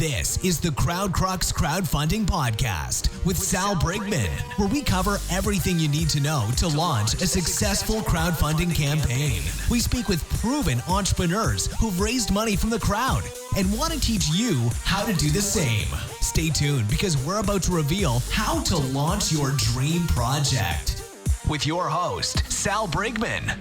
This is the CrowdCrux Crowdfunding Podcast with Sal Brigman, where we cover everything you need to know to launch a successful crowdfunding campaign. We speak with proven entrepreneurs who've raised money from the crowd and want to teach you how to do the same. Stay tuned because we're about to reveal how to launch your dream project with your host, Sal Brigman.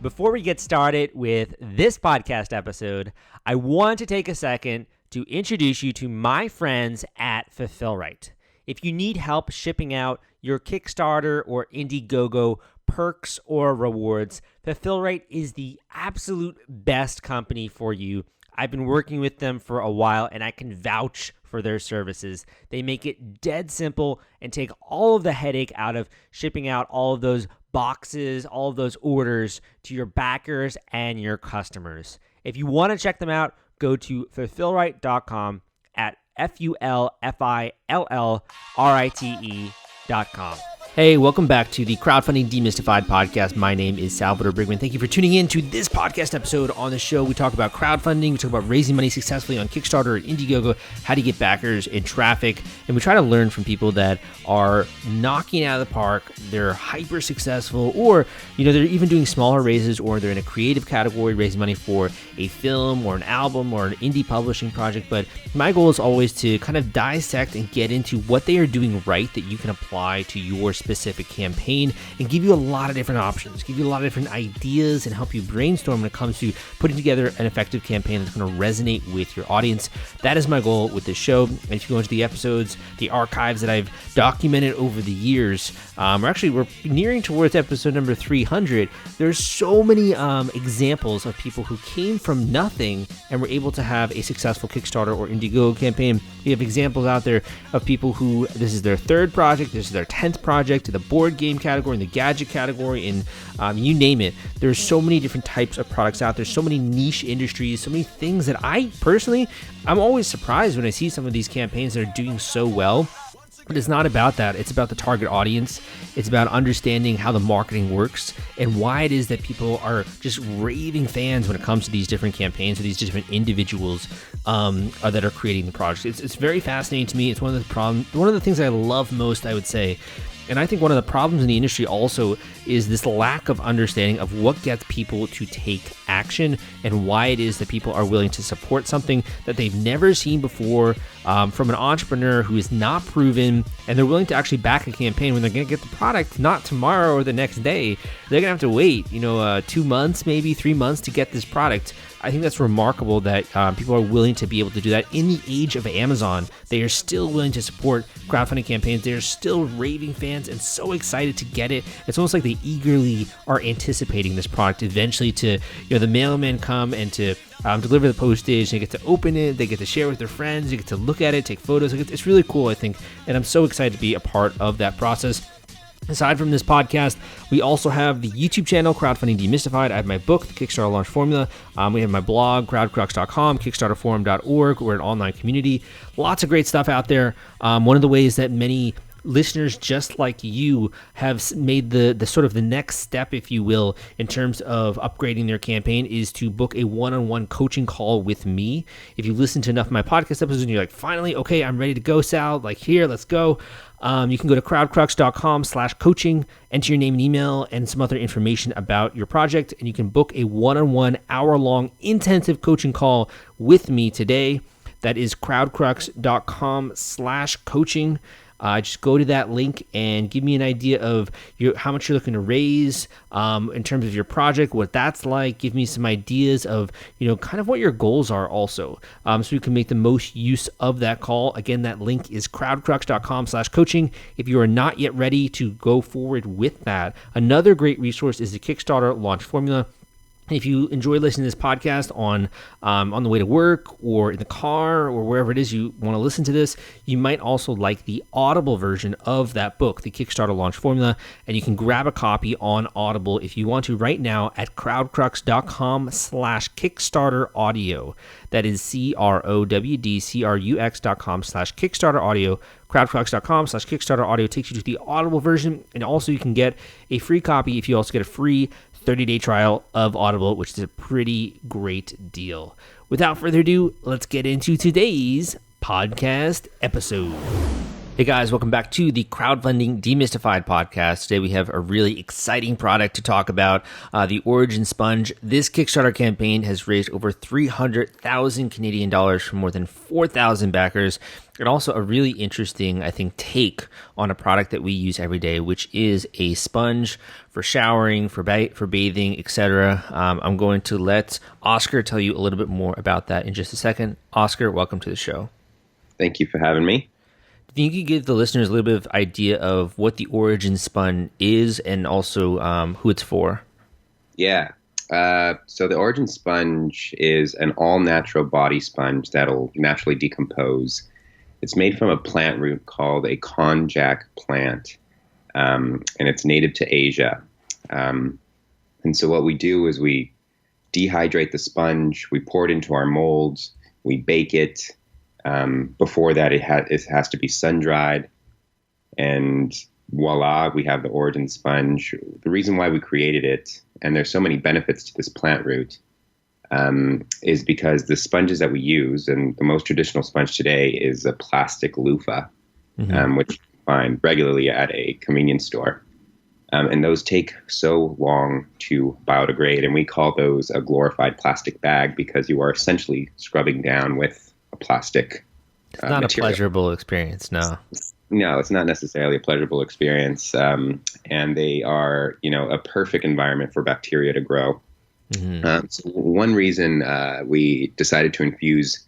Before we get started with this podcast episode, I want to take a second to introduce you to my friends at Fulfillrite. If you need help shipping out your Kickstarter or Indiegogo perks or rewards, Fulfillrite is the absolute best company for you. I've been working with them for a while and I can vouch for their services. They make it dead simple and take all of the headache out of shipping out all of those boxes, all of those orders to your backers and your customers. If you want to check them out, go to fulfillrite.com at fulfillrite.com. Hey, welcome back to the Crowdfunding Demystified podcast. My name is Salvador Brigman. Thank you for tuning in to this podcast episode. On the show, we talk about crowdfunding, we talk about raising money successfully on Kickstarter or Indiegogo, how to get backers and traffic, and we try to learn from people that are knocking out of the park. They're hyper successful, or they're even doing smaller raises, or they're in a creative category raising money for a film or an album or an indie publishing project. But my goal is always to kind of dissect and get into what they are doing right that you can apply to your specific campaign and give you a lot of different options, give you a lot of different ideas, and help you brainstorm when it comes to putting together an effective campaign that's going to resonate with your audience. That is my goal with this show. And if you go into the episodes, the archives that I've documented over the years, we're nearing towards episode number 300. There's so many examples of people who came from nothing and were able to have a successful Kickstarter or Indiegogo campaign. We have examples out there of people who this is their third project, this is their 10th project, to the board game category, in the gadget category, and you name it. There's so many different types of products out there, so many niche industries, so many things that I'm always surprised when I see some of these campaigns that are doing so well. But it's not about that. It's about the target audience. It's about understanding how the marketing works and why it is that people are just raving fans when it comes to these different campaigns or these different individuals that are creating the project. It's very fascinating to me. It's one of the things I love most, I would say. And I think one of the problems in the industry also is this lack of understanding of what gets people to take action and why it is that people are willing to support something that they've never seen before from an entrepreneur who is not proven, and they're willing to actually back a campaign when they're going to get the product not tomorrow or the next day. They're going to have to wait, 2 months, maybe 3 months to get this product. I think that's remarkable that people are willing to be able to do that. In the age of Amazon, they are still willing to support crowdfunding campaigns. They are still raving fans and so excited to get it. It's almost like they eagerly are anticipating this product eventually to, the mailman come and to deliver the postage. They get to open it. They get to share with their friends. They get to look at it, take photos. It's really cool, I think. And I'm so excited to be a part of that process. Aside from this podcast, we also have the YouTube channel, Crowdfunding Demystified. I have my book, The Kickstarter Launch Formula. We have my blog, crowdcrux.com, kickstarterforum.org. We're an online community. Lots of great stuff out there. One of the ways that many listeners just like you have made the sort of the next step, if you will, in terms of upgrading their campaign is to book a one-on-one coaching call with me. If you listen to enough of my podcast episodes and you're like, finally, okay, I'm ready to go, Sal, here, let's go. You can go to crowdcrux.com/coaching, enter your name and email and some other information about your project, and you can book a one-on-one hour-long intensive coaching call with me today. That is crowdcrux.com/coaching. Just go to that link and give me an idea of how much you're looking to raise in terms of your project, what that's like. Give me some ideas of, kind of what your goals are also, so you can make the most use of that call. Again, that link is crowdcrux.com/coaching. If you are not yet ready to go forward with that, another great resource is the Kickstarter Launch Formula. If you enjoy listening to this podcast on the way to work or in the car or wherever it is you want to listen to this, you might also like the Audible version of that book, the Kickstarter Launch Formula, and you can grab a copy on Audible if you want to right now at crowdcrux.com/Kickstarter audio. That is crowdcrux.com/Kickstarter audio, crowdcrux.com/Kickstarter audio takes you to the Audible version. And also you can get a free copy if you also get a free 30-day trial of Audible, which is a pretty great deal. Without further ado, let's get into today's podcast episode. Hey guys, welcome back to the Crowdfunding Demystified podcast. Today we have a really exciting product to talk about, the Origin Sponge. This Kickstarter campaign has raised over 300,000 Canadian dollars from more than 4,000 backers, and also a really interesting, I think, take on a product that we use every day, which is a sponge for showering, for bathing, etc. I'm going to let Oscar tell you a little bit more about that in just a second. Oscar, welcome to the show. Thank you for having me. Do you think you could give the listeners a little bit of idea of what the Origin Sponge is and also who it's for? Yeah. So the Origin Sponge is an all-natural body sponge that'll naturally decompose. It's made from a plant root called a konjac plant, and it's native to Asia. And so what we do is we dehydrate the sponge, we pour it into our molds, we bake it. Before that, it has to be sun-dried, and voila, we have the Origin Sponge. The reason why we created it, and there's so many benefits to this plant root, is because the sponges that we use, and the most traditional sponge today is a plastic loofah, which you can find regularly at a convenience store. And those take so long to biodegrade, and we call those a glorified plastic bag because you are essentially scrubbing down with a plastic It's not material. a pleasurable experience, no. No, it's not necessarily a pleasurable experience. And they are, a perfect environment for bacteria to grow. So one reason we decided to infuse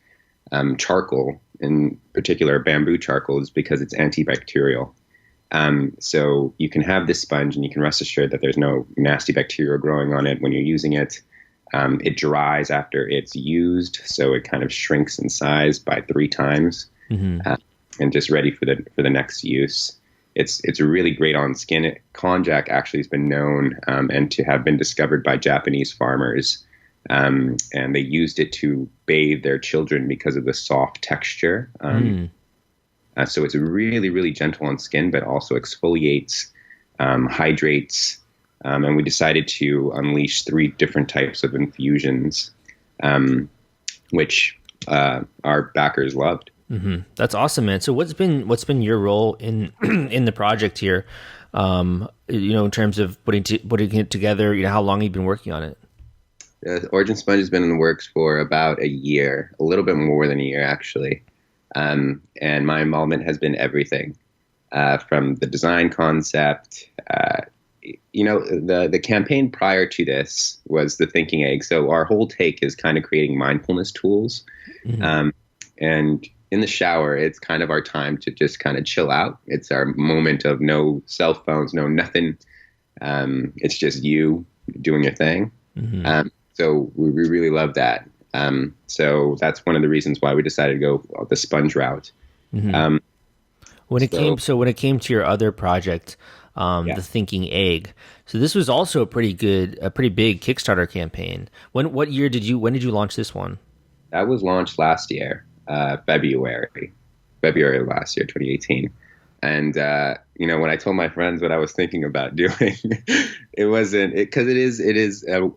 charcoal, in particular bamboo charcoal, is because it's antibacterial. So you can have this sponge and you can rest assured that there's no nasty bacteria growing on it when you're using it. It dries after it's used, so it kind of shrinks in size by 3 times, and just ready for the next use. It's really great on skin. Konjac actually has been known and to have been discovered by Japanese farmers, and they used it to bathe their children because of the soft texture. So it's really, really gentle on skin, but also exfoliates, hydrates. And we decided to unleash 3 different types of infusions, which our backers loved. That's awesome, man. So what's been your role in in the project here? In terms of putting it together. How long have you been working on it? The Origin Sponge has been in the works for about a year, a little bit more than a year actually, and my involvement has been everything from the design concept. The campaign prior to this was the Thinking Egg. So our whole take is kind of creating mindfulness tools. And in the shower, it's kind of our time to just kind of chill out. It's our moment of no cell phones, no nothing. It's just you doing your thing. So we really love that. So that's one of the reasons why we decided to go the sponge route. When it came to your other project, the Thinking Egg. So this was also a pretty big Kickstarter campaign. When did you launch this one? That was launched last year, February of last year, 2018. And when I told my friends what I was thinking about doing, it wasn't because it is a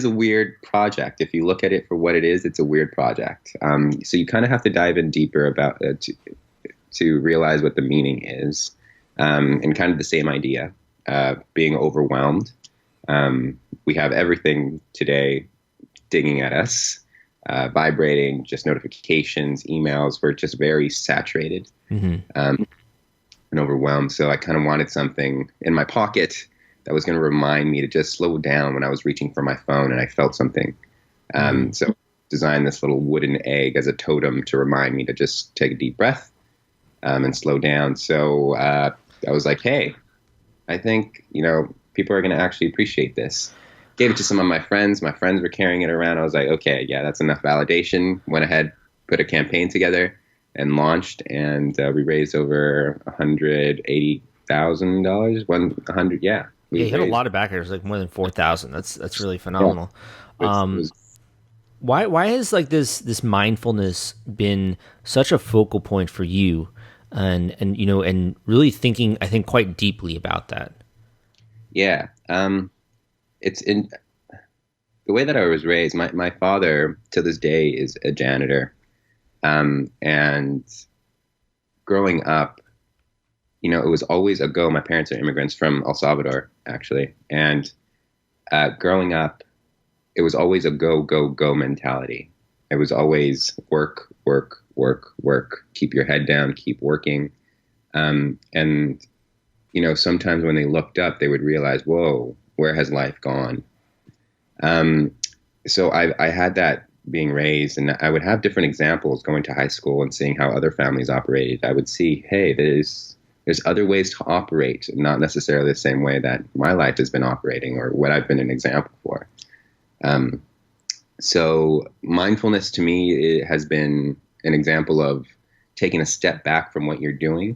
weird project. If you look at it for what it is, it's a weird project. So you kind of have to dive in deeper about to realize what the meaning is. And kind of the same idea, being overwhelmed. We have everything today dinging at us, vibrating, just notifications, emails. We're just very saturated and overwhelmed. So I kind of wanted something in my pocket that was going to remind me to just slow down when I was reaching for my phone and I felt something. So designed this little wooden egg as a totem to remind me to just take a deep breath and slow down. So I was like, hey, I think, people are going to actually appreciate this. Gave it to some of my friends. My friends were carrying it around. I was like, okay, yeah, that's enough validation. Went ahead, put a campaign together and launched. And we raised over $180,000. 100, yeah. Yeah, you had a lot of backers, like more than 4,000. That's really phenomenal. Yeah. Why has this mindfulness been such a focal point for you? and and really thinking, I think, quite deeply about that. Yeah. It's in the way that I was raised. My father to this day is a janitor. And growing up, it was always a go. My parents are immigrants from El Salvador, actually. And growing up, it was always a go, go, go mentality. It was always work, work, work, work. Keep your head down, keep working. And sometimes when they looked up, they would realize, whoa, where has life gone? So I had that being raised, and I would have different examples going to high school and seeing how other families operated. I would see, hey, there's other ways to operate, not necessarily the same way that my life has been operating or what I've been an example for. So mindfulness to me, it has been an example of taking a step back from what you're doing,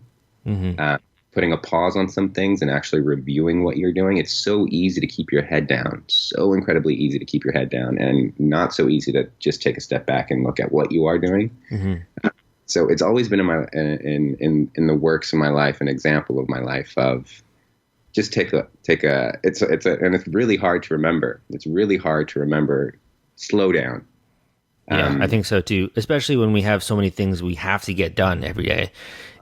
putting a pause on some things and actually reviewing what you're doing. It's so easy to keep your head down, so incredibly easy to keep your head down, and not so easy to just take a step back and look at what you are doing. So it's always been in the works of my life, an example of my life of just and it's really hard to remember. It's really hard to remember. Slow down. Yeah, I think so too. Especially when we have so many things we have to get done every day.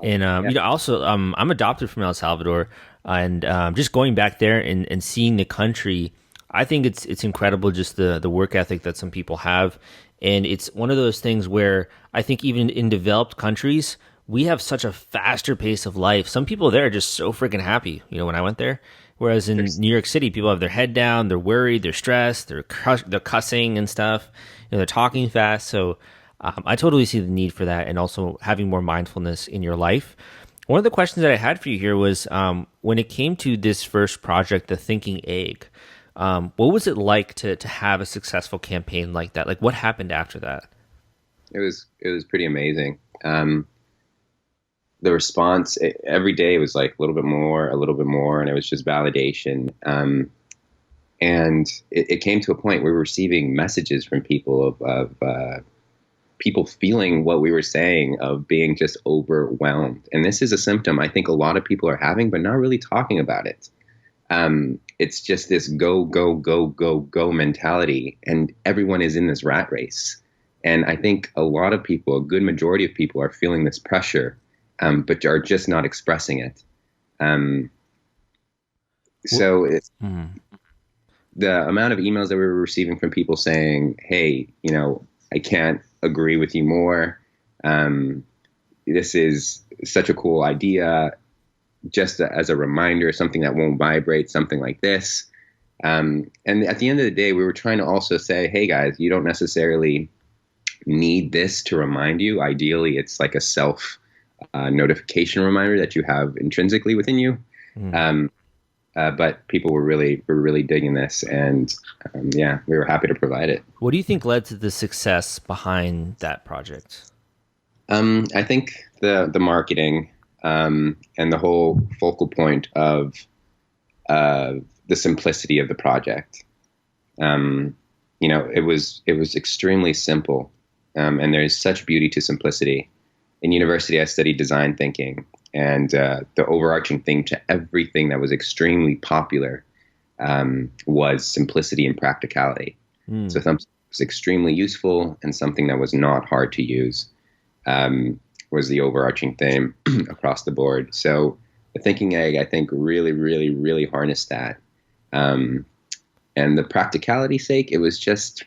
And also, I'm adopted from El Salvador, and just going back there and seeing the country, I think it's incredible, just the work ethic that some people have. And it's one of those things where I think even in developed countries, we have such a faster pace of life. Some people there are just so freaking happy, when I went there. Whereas in New York City, people have their head down, they're worried, they're stressed, they're cussing and stuff, they're talking fast. So I totally see the need for that, and also having more mindfulness in your life. One of the questions that I had for you here was, when it came to this first project, The Thinking Egg, what was it like to have a successful campaign like that? Like, what happened after that? It was pretty amazing. The response every day was like a little bit more, and it was just validation. And it came to a point where we were receiving messages from people of people feeling what we were saying, of being just overwhelmed. And this is a symptom I think a lot of people are having, but not really talking about it. It's just this go, go, go, go, go mentality, and everyone is in this rat race. And I think a lot of people, a good majority of people, are feeling this pressure, but are just not expressing it. The amount of emails that we were receiving from people saying, hey, I can't agree with you more. This is such a cool idea. Just as a reminder, something that won't vibrate, something like this. And at the end of the day, we were trying to also say, hey guys, you don't necessarily need this to remind you. Ideally, it's like a self notification reminder that you have intrinsically within you. But people were really digging this, and we were happy to provide it. What do you think led to the success behind that project? I think the marketing and the whole focal point of the simplicity of the project. It was extremely simple, and there's such beauty to simplicity. In university, I studied design thinking, and the overarching thing to everything that was extremely popular was simplicity and practicality. So something was extremely useful and something that was not hard to use was the overarching theme across the board. So the Thinking Egg, I think, really, really, really harnessed that. And the practicality sake, it was just,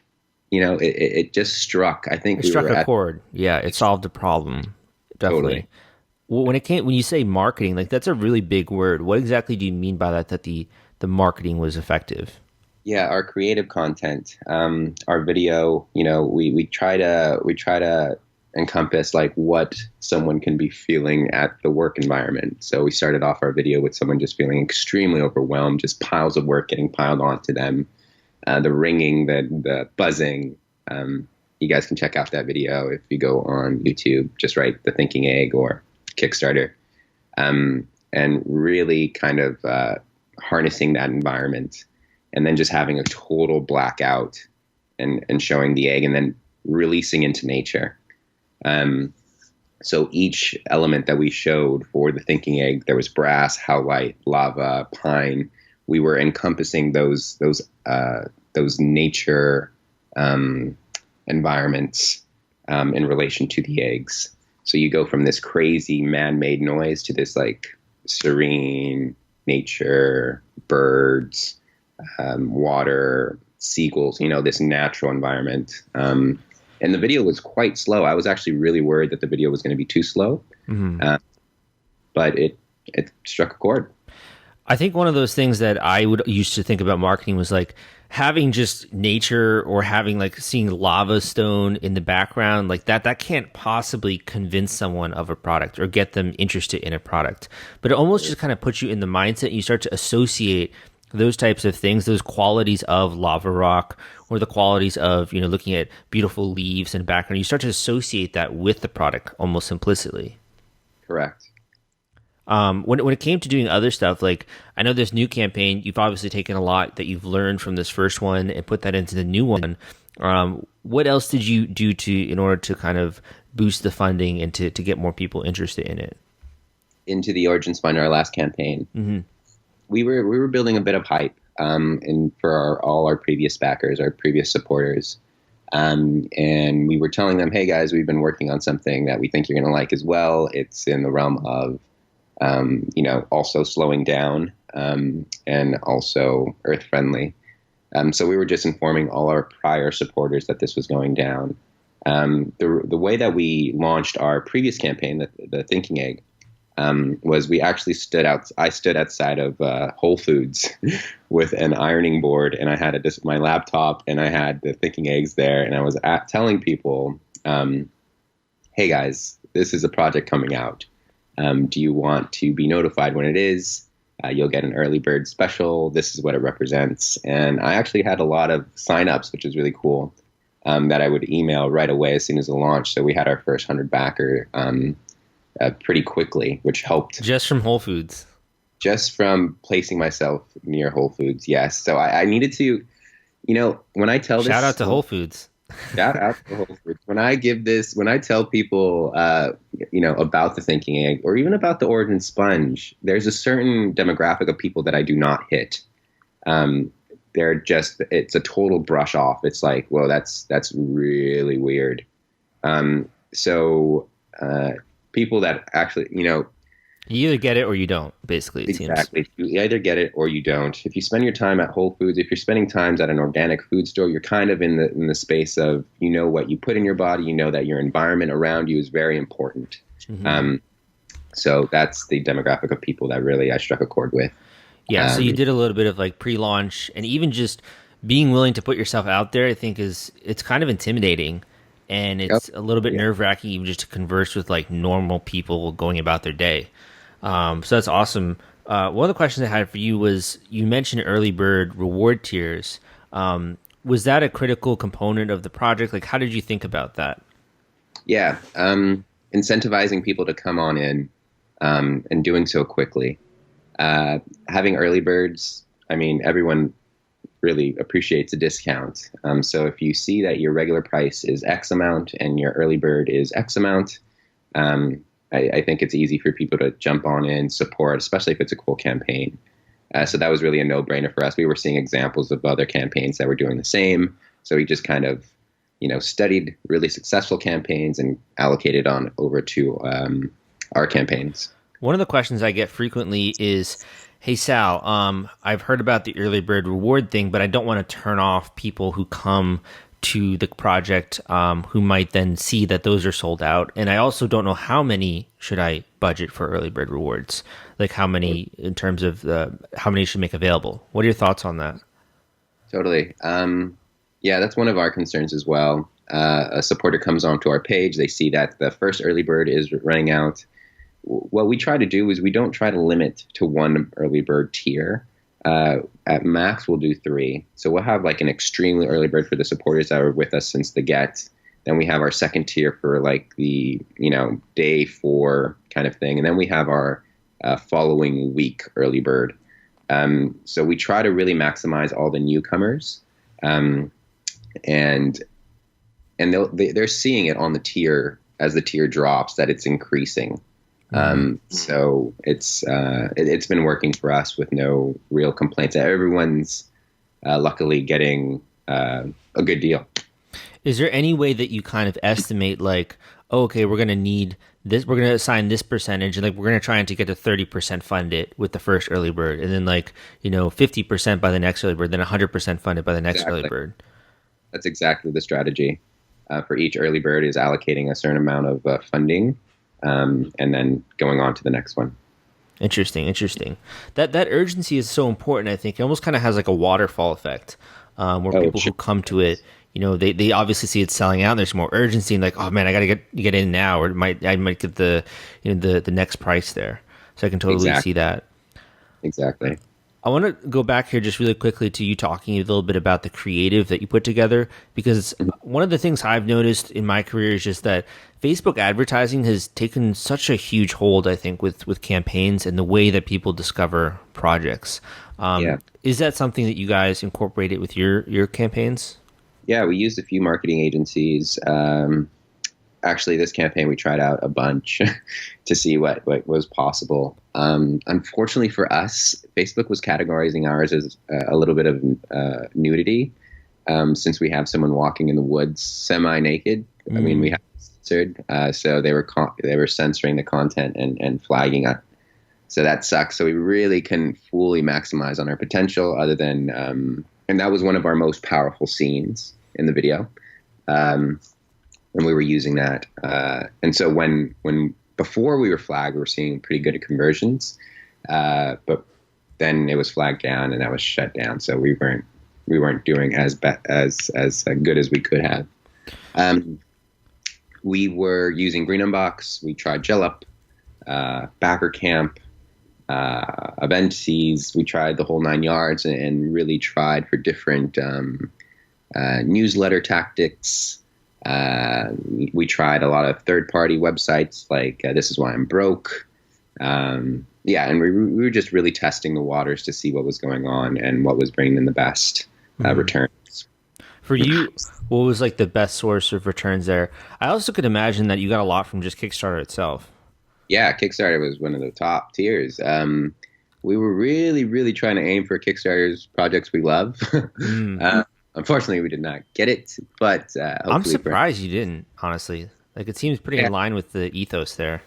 it just struck. I think it struck a chord. Yeah, it solved a problem. Definitely. Totally. When you say marketing, like, that's a really big word. What exactly do you mean by that the marketing was effective? Yeah, our creative content, our video, we try to encompass like what someone can be feeling at the work environment. So we started off our video with someone just feeling extremely overwhelmed, just piles of work getting piled onto them, the ringing, the buzzing. You guys can check out that video if you go on YouTube, just write The Thinking Egg or Kickstarter, and really kind of harnessing that environment, and then just having a total blackout and showing the egg and then releasing into nature. So each element that we showed for the thinking egg, there was brass, howlite, lava, pine. We were encompassing those nature environments in relation to the eggs. So you go from this crazy man-made noise to this like serene nature, birds, water, seagulls, this natural environment. And the video was quite slow. I was actually really worried that the video was going to be too slow, but it struck a chord. I think one of those things that I would used to think about marketing was like having just nature or having like seeing lava stone in the background like that can't possibly convince someone of a product or get them interested in a product. But it almost just kind of puts you in the mindset and you start to associate those types of things, those qualities of lava rock or the qualities of, looking at beautiful leaves and background. You start to associate that with the product almost implicitly. Correct. When it came to doing other stuff, like I know this new campaign, you've obviously taken a lot that you've learned from this first one and put that into the new one. What else did you do in order to kind of boost the funding and to get more people interested in it? Into the Origins Fund, our last campaign, we were building a bit of hype, and for all our previous backers, our previous supporters. And we were telling them, hey guys, we've been working on something that we think you're going to like as well. It's in the realm of also slowing down, and also earth friendly. So we were just informing all our prior supporters that this was going down. The way that we launched our previous campaign, the Thinking Egg, was we actually I stood outside of Whole Foods with an ironing board, and I had my laptop, and I had the Thinking Eggs there, and I was telling people, hey guys, this is a project coming out. Do you want to be notified when it is? You'll get an early bird special. This is what it represents. And I actually had a lot of signups, which was really cool, that I would email right away as soon as it launched. So we had our first 100 backer pretty quickly, which helped. Just from Whole Foods? Just from placing myself near Whole Foods, yes. So I needed to, when I tell this. Shout out to Whole Foods. Shout out to Whole Foods. When I tell people, about the Thinking Egg or even about the Origin Sponge, there's a certain demographic of people that I do not hit. It's a total brush off. It's like, whoa, that's really weird. People that actually, you either get it or you don't, basically, it exactly. seems. You either get it or you don't. If you spend your time at Whole Foods, if you're spending times at an organic food store, you're kind of in the space of, what you put in your body, that your environment around you is very important. So that's the demographic of people that really I struck a chord with. Yeah, so you did a little bit of like pre-launch, and even just being willing to put yourself out there, I think it's kind of intimidating. And it's a little bit nerve-wracking even just to converse with like normal people going about their day. So that's awesome. One of the questions I had for you was, you mentioned early bird reward tiers. Was that a critical component of the project? Like, how did you think about that? Yeah, incentivizing people to come on in, and doing so quickly. Having early birds, everyone really appreciates a discount. So if you see that your regular price is X amount and your early bird is X amount, I think it's easy for people to jump on in, support, especially if it's a cool campaign. So that was really a no-brainer for us. We were seeing examples of other campaigns that were doing the same. So we just kind of, studied really successful campaigns and allocated on over to our campaigns. One of the questions I get frequently is, hey, Sal, I've heard about the early bird reward thing, but I don't want to turn off people who come to the project who might then see that those are sold out. And I also don't know how many should I budget for early bird rewards, like how many in terms of how many should make available. What are your thoughts on that? Totally. Yeah, that's one of our concerns as well. A supporter comes onto our page. They see that the first early bird is running out. What we try to do is we don't try to limit to one early bird tier. At max, we'll do 3. So we'll have like an extremely early bird for the supporters that are with us since the get. Then we have our second tier for like the, day 4 kind of thing. And then we have our following week early bird. So we try to really maximize all the newcomers. And they're seeing it on the tier as the tier drops that it's increasing. So it's been working for us with no real complaints. Everyone's luckily getting a good deal. Is there any way that you kind of estimate like, oh, okay, we're going to need this, we're going to assign this percentage, and like we're going to try to get to 30% funded with the first early bird, and then 50% by the next early bird, then 100% funded by the next early bird? That's exactly the strategy. For each early bird is allocating a certain amount of funding, and then going on to the next one. Interesting. That urgency is so important. I think it almost kind of has like a waterfall effect, where people who come to it, they obviously see it selling out. And there's more urgency, and like, oh man, I got to get in now, or I might get the the next price there. So I can totally see that. Exactly. I want to go back here just really quickly to you talking a little bit about the creative that you put together, because one of the things I've noticed in my career is just that Facebook advertising has taken such a huge hold, I think, with campaigns and the way that people discover projects. Is that something that you guys incorporated with your campaigns? Yeah, we used a few marketing agencies. Actually, this campaign we tried out a bunch to see what was possible. Unfortunately for us, Facebook was categorizing ours as a little bit of nudity, since we have someone walking in the woods semi-naked. I mean, we have censored, so they were censoring the content and flagging it. So that sucks. So we really couldn't fully maximize on our potential, other than, and that was one of our most powerful scenes in the video. And we were using that. And so when before we were flagged, we were seeing pretty good conversions. But then it was flagged down and that was shut down. So we weren't doing as good as we could have. We were using Green Unbox. We tried Jellup, Backer Camp, Avencies. We tried the whole 9 yards and really tried for different newsletter tactics. We tried a lot of third-party websites like This Is Why I'm Broke. And we were just really testing the waters to see what was going on and what was bringing in the best returns. For you, what was like the best source of returns there? I also could imagine that you got a lot from just Kickstarter itself. Yeah, Kickstarter was one of the top tiers. We were really, really trying to aim for Kickstarter's projects we love. Unfortunately, we did not get it, but I'm surprised you didn't, honestly. Like, it seems pretty in line with the ethos there.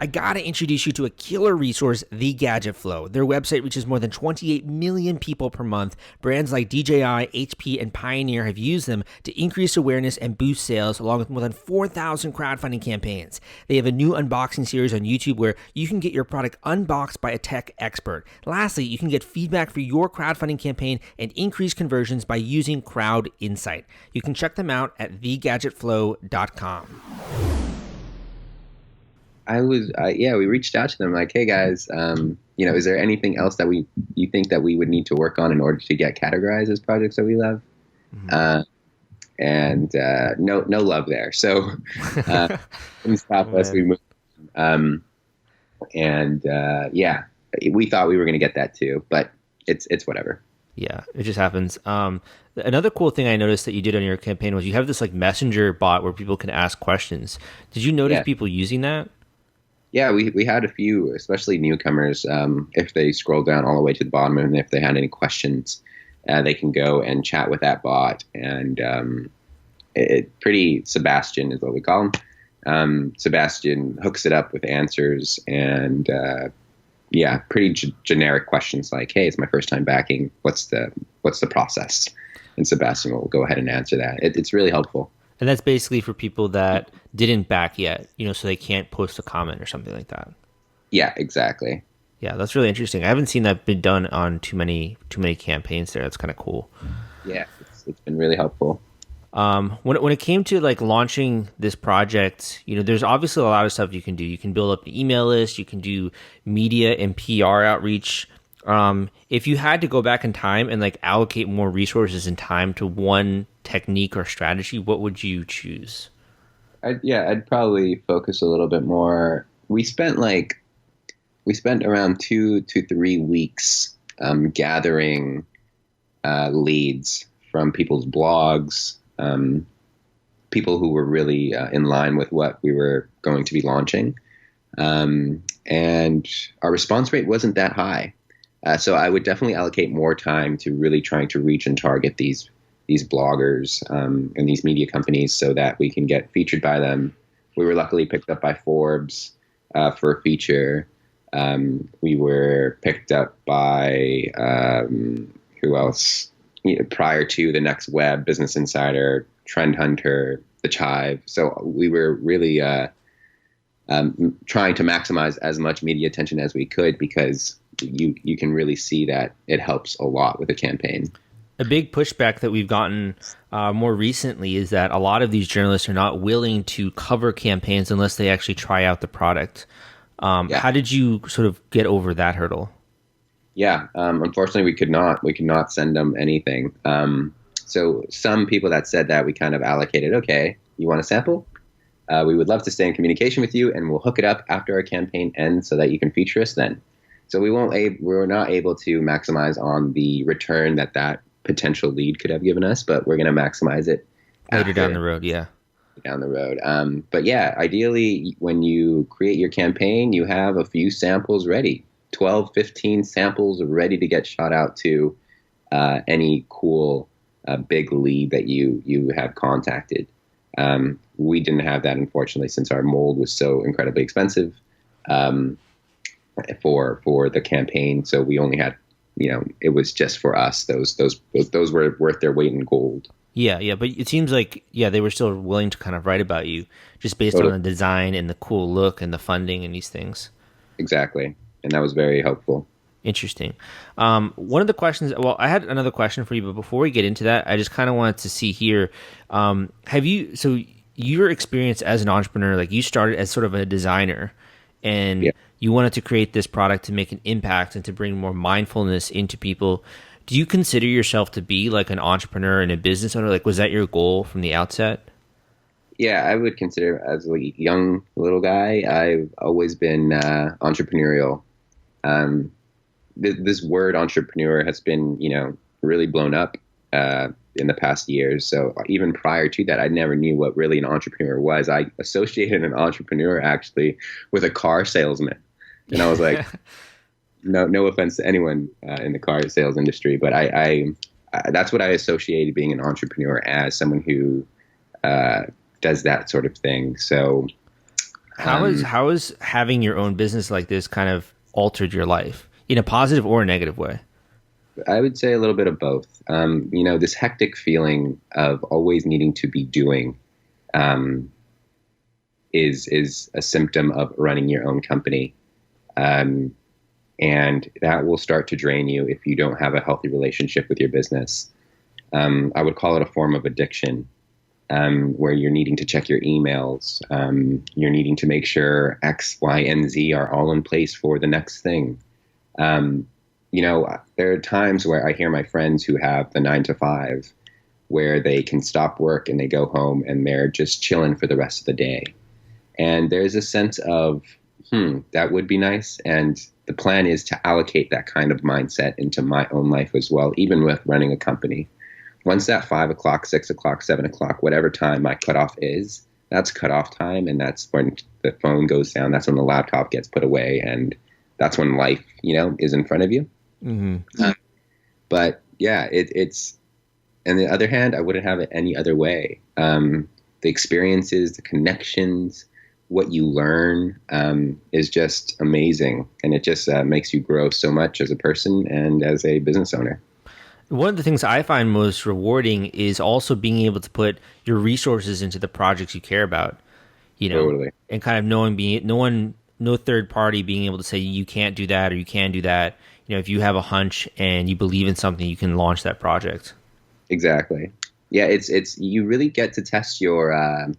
I gotta introduce you to a killer resource, The Gadget Flow. Their website reaches more than 28 million people per month. Brands like DJI, HP, and Pioneer have used them to increase awareness and boost sales, along with more than 4,000 crowdfunding campaigns. They have a new unboxing series on YouTube where you can get your product unboxed by a tech expert. Lastly, you can get feedback for your crowdfunding campaign and increase conversions by using Crowd Insight. You can check them out at thegadgetflow.com. We reached out to them like, hey guys, is there anything else that you think that we would need to work on in order to get categorized as projects that we love? No love there. So didn't stop us. We moved. We thought we were going to get that too, but it's whatever. Yeah, it just happens. Another cool thing I noticed that you did on your campaign was you have this like messenger bot where people can ask questions. Did you notice people using that? Yeah, we had a few, especially newcomers. If they scroll down all the way to the bottom, and if they had any questions, they can go and chat with that bot. And Sebastian is what we call him. Sebastian hooks it up with answers and pretty generic questions like, "Hey, it's my first time backing. What's the process?" And Sebastian will go ahead and answer that. It's really helpful. And that's basically for people that didn't back yet, so they can't post a comment or something like that. Yeah, exactly. Yeah, that's really interesting. I haven't seen that been done on too many campaigns there. That's kind of cool. Yeah, it's been really helpful. When it came to like launching this project, there's obviously a lot of stuff you can do. You can build up an email list. You can do media and PR outreach. If you had to go back in time and like allocate more resources and time to one technique or strategy, what would you choose? I'd probably focus a little bit more. We spent around 2 to 3 weeks gathering leads from people's blogs, people who were really in line with what we were going to be launching. And our response rate wasn't that high. So I would definitely allocate more time to really trying to reach and target these bloggers and these media companies so that we can get featured by them. We were luckily picked up by Forbes for a feature. We were picked up by who else? Prior to the Next Web, Business Insider, Trend Hunter, The Chive. So we were really trying to maximize as much media attention as we could, because you can really see that it helps a lot with a campaign. A big pushback that we've gotten more recently is that a lot of these journalists are not willing to cover campaigns unless they actually try out the product. How did you sort of get over that hurdle? Yeah, unfortunately, we could not send them anything. So some people that said that, we kind of allocated, okay, you want a sample? We would love to stay in communication with you, and we'll hook it up after our campaign ends so that you can feature us then. So we were not able to maximize on the return that potential lead could have given us, but we're going to maximize it later down the road. Yeah. Down the road. But yeah, ideally, when you create your campaign, you have a few samples ready, 12, 15 samples ready to get shot out to any cool big lead that you have contacted. We didn't have that, unfortunately, since our mold was so incredibly expensive for the campaign. So we only had, it was just for us. Those were worth their weight in gold. Yeah, but it seems like, they were still willing to kind of write about you just based on the design and the cool look and the funding and these things. Exactly. And that was very helpful. Interesting. One of the questions, I had another question for you, but before we get into that, I just kind of wanted to see here, so your experience as an entrepreneur, like you started as sort of a designer and you wanted to create this product to make an impact and to bring more mindfulness into people. Do you consider yourself to be like an entrepreneur and a business owner? Like, was that your goal from the outset? Yeah, I would consider, as a young little guy, I've always been entrepreneurial. This word entrepreneur has been, really blown up in the past years. So even prior to that, I never knew what really an entrepreneur was. I associated an entrepreneur actually with a car salesman. And I was like, no offense to anyone in the car sales industry, but I that's what I associated being an entrepreneur as, someone who does that sort of thing. So how is having your own business like this kind of altered your life in a positive or a negative way? I would say a little bit of both. This hectic feeling of always needing to be doing is a symptom of running your own company. And that will start to drain you if you don't have a healthy relationship with your business. I would call it a form of addiction, where you're needing to check your emails. You're needing to make sure X, Y, and Z are all in place for the next thing. There are times where I hear my friends who have the 9 to 5 where they can stop work and they go home and they're just chilling for the rest of the day. And there's a sense of, that would be nice. And the plan is to allocate that kind of mindset into my own life as well, even with running a company. Once that 5 o'clock, 6 o'clock, 7 o'clock, whatever time my cutoff is, that's cutoff time. And that's when the phone goes down. That's when the laptop gets put away. And that's when life, is in front of you. Mm-hmm. But yeah, it's, on the other hand, I wouldn't have it any other way. The experiences, the connections, what you learn is just amazing. And it just makes you grow so much as a person and as a business owner. One of the things I find most rewarding is also being able to put your resources into the projects you care about, Totally. And kind of knowing no third party being able to say you can't do that or you can do that. If you have a hunch and you believe in something, you can launch that project. Exactly. Yeah, it's you really get to test your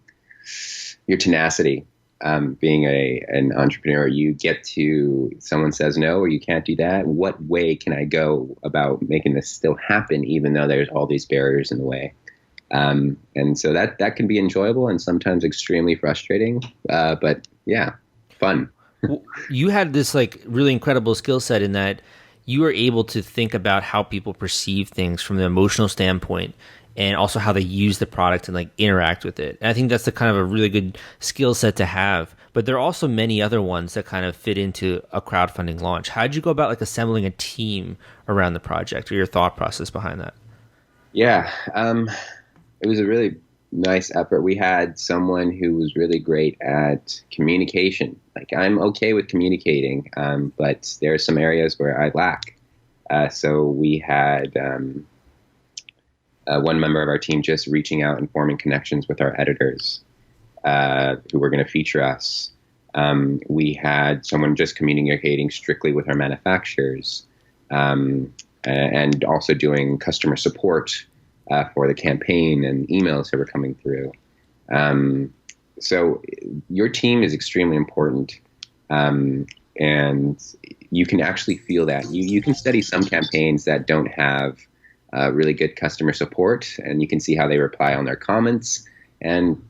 tenacity. Being an entrepreneur, you get to, someone says no, or you can't do that. What way can I go about making this still happen, even though there's all these barriers in the way? And so that can be enjoyable and sometimes extremely frustrating. But yeah, fun. You had this really incredible skill set in that you were able to think about how people perceive things from the emotional standpoint and also how they use the product and like interact with it. And I think that's the kind of a really good skill set to have. But there are also many other ones that kind of fit into a crowdfunding launch. How did you go about like assembling a team around the project, or your thought process behind that? Yeah, it was a really nice effort. We had someone who was really great at communication. Like, I'm okay with communicating, but there are some areas where I lack. So we had one member of our team just reaching out and forming connections with our editors who were going to feature us. We had someone just communicating strictly with our manufacturers, and also doing customer support for the campaign and emails that were coming through. So your team is extremely important, and you can actually feel that. You can study some campaigns that don't have really good customer support, and you can see how they reply on their comments. And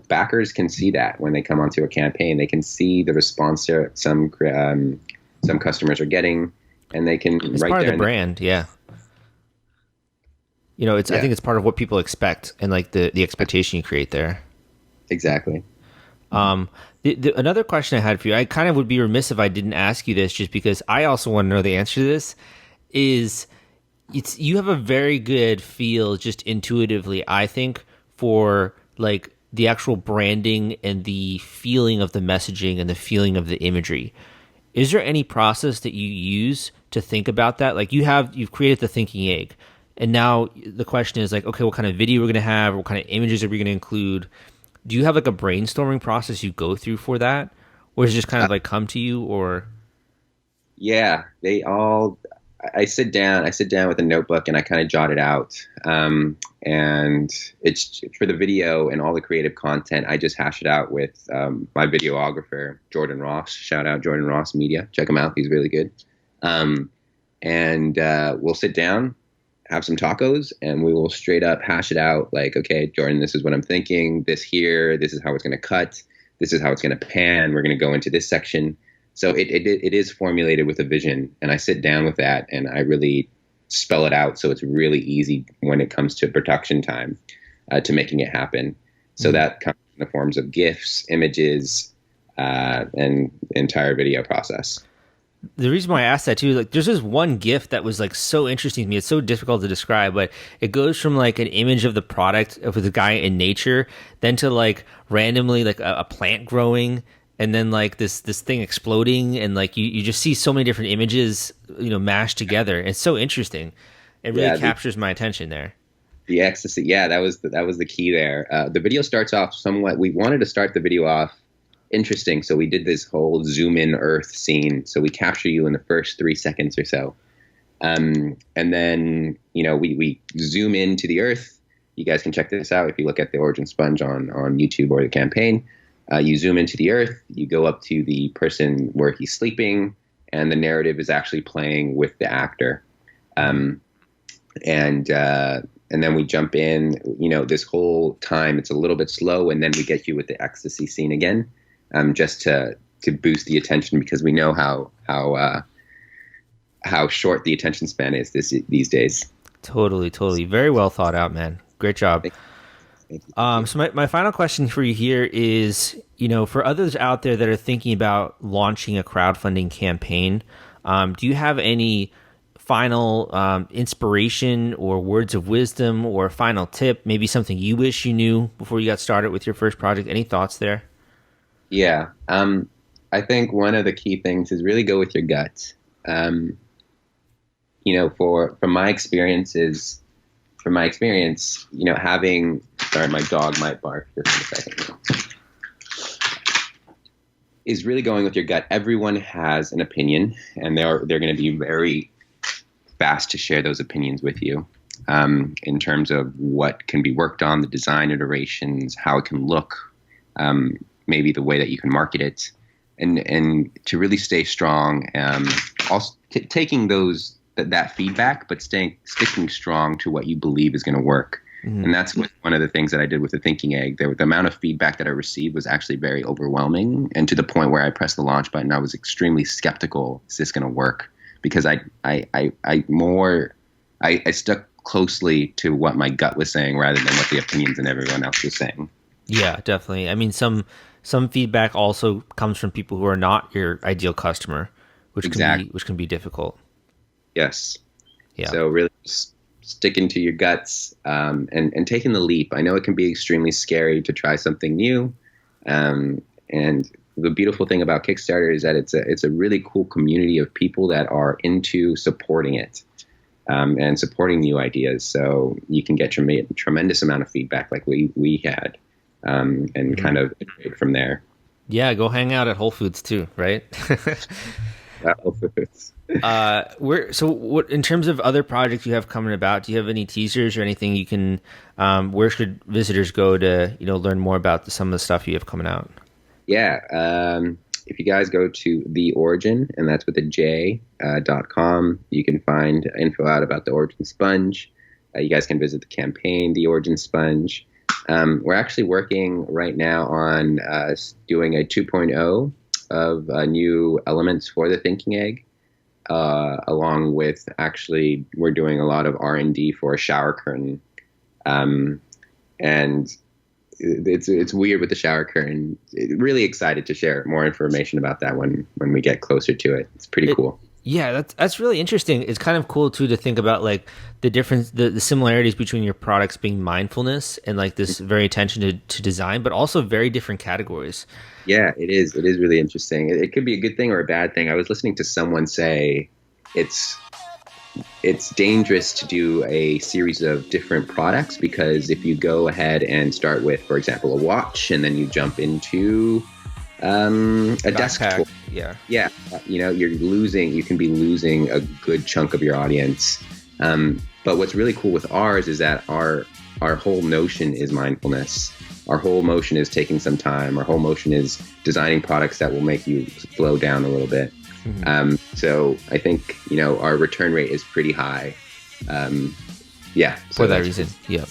backers can see that when they come onto a campaign. They can see the response that some customers are getting, and they can it's part of the brand. Yeah. I think it's part of what people expect, and like the expectation you create there. Exactly. Another question I had for you, I kind of would be remiss if I didn't ask you this, just because I also want to know the answer to this, is you have a very good feel just intuitively, I think, for like the actual branding and the feeling of the messaging and the feeling of the imagery. Is there any process that you use to think about that? Like you've created the thinking egg, and now the question is like, okay, what kind of video we're going to have? What kind of images are we going to include? Do you have like a brainstorming process you go through for that? Or is it just kind of like come to you, or? Yeah, I sit down with a notebook and I kind of jot it out. And it's for the video and all the creative content. I just hash it out with my videographer, Jordan Ross. Shout out Jordan Ross Media. Check him out. He's really good. And we'll sit down, have some tacos, and we will straight up hash it out. Like, okay, Jordan, this is what I'm thinking. This here, this is how it's going to cut. This is how it's going to pan. We're going to go into this section. So it is formulated with a vision, and I sit down with that and I really spell it out. So it's really easy when it comes to production time to making it happen. So that comes in the forms of GIFs, images, and the entire video process. The reason why I asked that too is like there's this one GIF that was like so interesting to me. It's so difficult to describe, but it goes from like an image of the product of the guy in nature, then to like randomly like a plant growing, and then like this thing exploding, and like you just see so many different images mashed together. It's so interesting. It really captures my attention there. The ecstasy, that was the key there. The video starts off somewhat. We wanted to start the video off interesting, so we did this whole zoom in Earth scene. So we capture you in the first 3 seconds or so, and then we zoom into the Earth. You guys can check this out if you look at the Origin Sponge on YouTube or the campaign. You zoom into the Earth. You go up to the person where he's sleeping, and the narrative is actually playing with the actor. And then we jump in. This whole time it's a little bit slow, and then we get you with the ecstasy scene again. Just to boost the attention, because we know how short the attention span is these days. Totally. Very well thought out, man. Great job. Thank you. So my final question for you here is, for others out there that are thinking about launching a crowdfunding campaign, do you have any final inspiration or words of wisdom or final tip, maybe something you wish you knew before you got started with your first project? Any thoughts there? Yeah. I think one of the key things is really go with your gut. From my experience, having, sorry, my dog might bark just in a second, is really going with your gut. Everyone has an opinion, and they're going to be very fast to share those opinions with you, in terms of what can be worked on, the design iterations, how it can look, maybe the way that you can market it, and to really stay strong, also taking that feedback, but sticking strong to what you believe is going to work. Mm-hmm. And that's one of the things that I did with the Thinking Egg. The amount of feedback that I received was actually very overwhelming, and to the point where I pressed the launch button, I was extremely skeptical. Is this going to work? Because I stuck closely to what my gut was saying rather than what the opinions and everyone else was saying. Yeah, definitely. I mean, some feedback also comes from people who are not your ideal customer, which can be difficult. Yes. Yeah. So really just sticking to your guts, and taking the leap. I know it can be extremely scary to try something new. And the beautiful thing about Kickstarter is that it's a really cool community of people that are into supporting it, and supporting new ideas. So you can get tremendous amount of feedback like we had, and kind of iterate from there. Yeah, go hang out at Whole Foods too, right? Whole Foods. What in terms of other projects you have coming about? Do you have any teasers or anything you can? Where should visitors go to learn more about some of the stuff you have coming out? Yeah, if you guys go to The Origin, and that's with a J, .com, you can find info out about the Origin Sponge. You guys can visit the campaign, The Origin Sponge. We're actually working right now on doing a 2.0 of new elements for the Thinking Egg, along with we're doing a lot of R&D for a shower curtain, and it's weird with the shower curtain. Really excited to share more information about that when we get closer to it. It's pretty cool. Yeah, that's really interesting. It's kind of cool too to think about like the difference, the similarities between your products being mindfulness and like this very attention to design, but also very different categories. Yeah, it is. It is really interesting. It could be a good thing or a bad thing. I was listening to someone say it's dangerous to do a series of different products, because if you go ahead and start with, for example, a watch, and then you jump into a desk toy, you can be losing a good chunk of your audience. But what's really cool with ours is that our whole notion is mindfulness. Our whole motion is taking some time. Our whole motion is designing products that will make you slow down a little bit. Mm-hmm. So I think, our return rate is pretty high. For that reason. Yeah.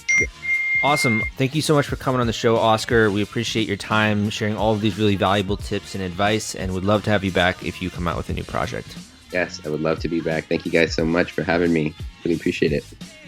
Awesome. Thank you so much for coming on the show, Oscar. We appreciate your time, sharing all of these really valuable tips and advice, and would love to have you back if you come out with a new project. Yes, I would love to be back. Thank you guys so much for having me. Really appreciate it.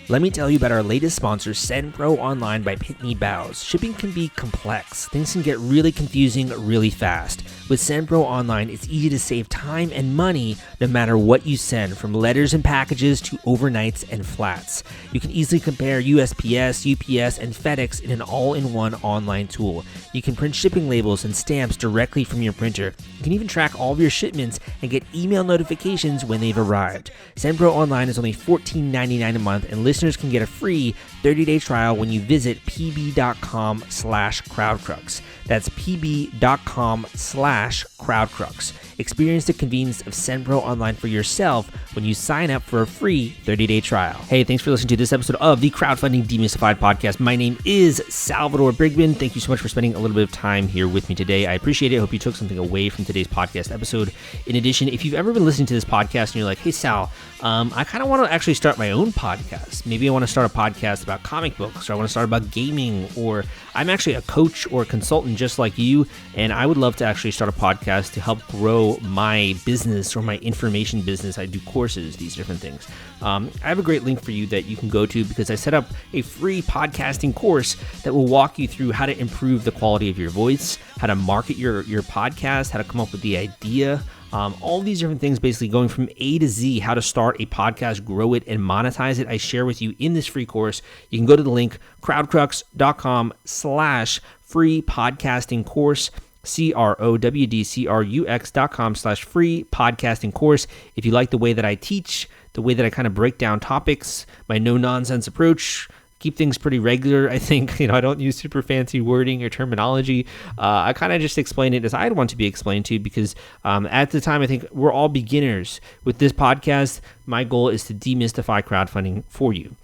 Let me tell you about our latest sponsor, SendPro Online by Pitney Bowes. Shipping can be complex. Things can get really confusing really fast. With SendPro Online, it's easy to save time and money no matter what you send, from letters and packages to overnights and flats. You can easily compare USPS, UPS, and FedEx in an all-in-one online tool. You can print shipping labels and stamps directly from your printer. You can even track all of your shipments and get email notifications when they've arrived. SendPro Online is only $14.99 a month, and listeners can get a free 30-day trial when you visit pb.com/crowdcrux. That's pb.com/crowdcrux. Experience the convenience of SendPro Online for yourself when you sign up for a free 30-day trial. Hey, thanks for listening to this episode of the Crowdfunding Demystified podcast. My name is Salvador Brigman. Thank you so much for spending a little bit of time here with me today. I appreciate it. I hope you took something away from today's podcast episode. In addition, if you've ever been listening to this podcast and you're like, hey, Sal, I kind of want to actually start my own podcast. Maybe I want to start a podcast about comic books, or I want to start about gaming, or I'm actually a coach or a consultant just like you, and I would love to actually start a podcast to help grow my business or my information business. I do courses, these different things. I have a great link for you that you can go to, because I set up a free podcasting course that will walk you through how to improve the quality of your voice, how to market your podcast, how to come up with the idea, all these different things, basically going from A to Z, how to start a podcast, grow it, and monetize it. I share with you in this free course. You can go to the link crowdcrux.com/free podcasting course, crowdcrux.com/free podcasting course. If you like the way that I teach, the way that I kind of break down topics, my no-nonsense approach, keep things pretty regular. I think, I don't use super fancy wording or terminology. I kind of just explain it as I'd want to be explained to, because at the time, I think we're all beginners. With this podcast, my goal is to demystify crowdfunding for you.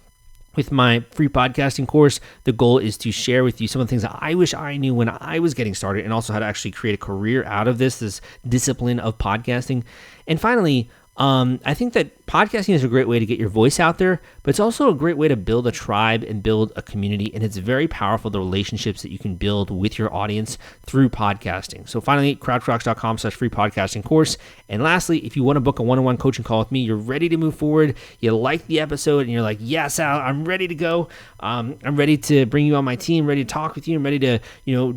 With my free podcasting course, the goal is to share with you some of the things that I wish I knew when I was getting started, and also how to actually create a career out of this discipline of podcasting. And finally, I think that podcasting is a great way to get your voice out there, but it's also a great way to build a tribe and build a community. And it's very powerful, the relationships that you can build with your audience through podcasting. So finally, crowdcrux.com/free podcasting course. And lastly, if you want to book a one-on-one coaching call with me, you're ready to move forward, you like the episode, and you're like, yes, Al, I'm ready to go. I'm ready to bring you on my team, ready to talk with you. I'm ready to,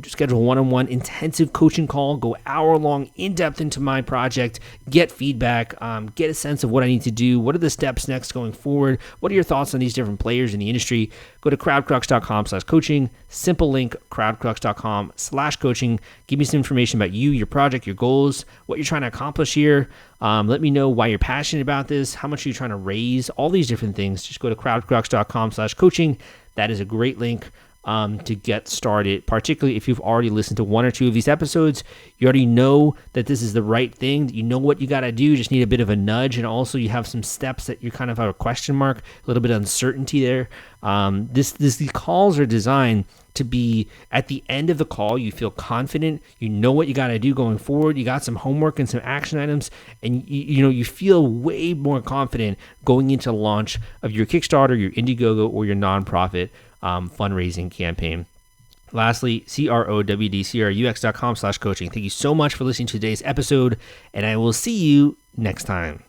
schedule a one-on-one intensive coaching call, go hour-long, in-depth into my project, get feedback, get a sense of what I need to do. What are the steps next going forward? What are your thoughts on these different players in the industry? Go to crowdcrux.com/coaching, simple link, crowdcrux.com/coaching. Give me some information about you, your project, your goals, what you're trying to accomplish here. Let me know why you're passionate about this, how much are you trying to raise, all these different things. Just go to crowdcrux.com/coaching. That is a great link to get started, particularly if you've already listened to one or two of these episodes. You already know that this is the right thing, you know what you got to do, you just need a bit of a nudge, and also you have some steps that you kind of have a question mark, a little bit of uncertainty there. These calls are designed to be at the end of the call, you feel confident, you know what you got to do going forward, you got some homework and some action items, and you feel way more confident going into the launch of your Kickstarter, your Indiegogo, or your nonprofit fundraising campaign. Lastly, crowdcrux.com/coaching. Thank you so much for listening to today's episode, and I will see you next time.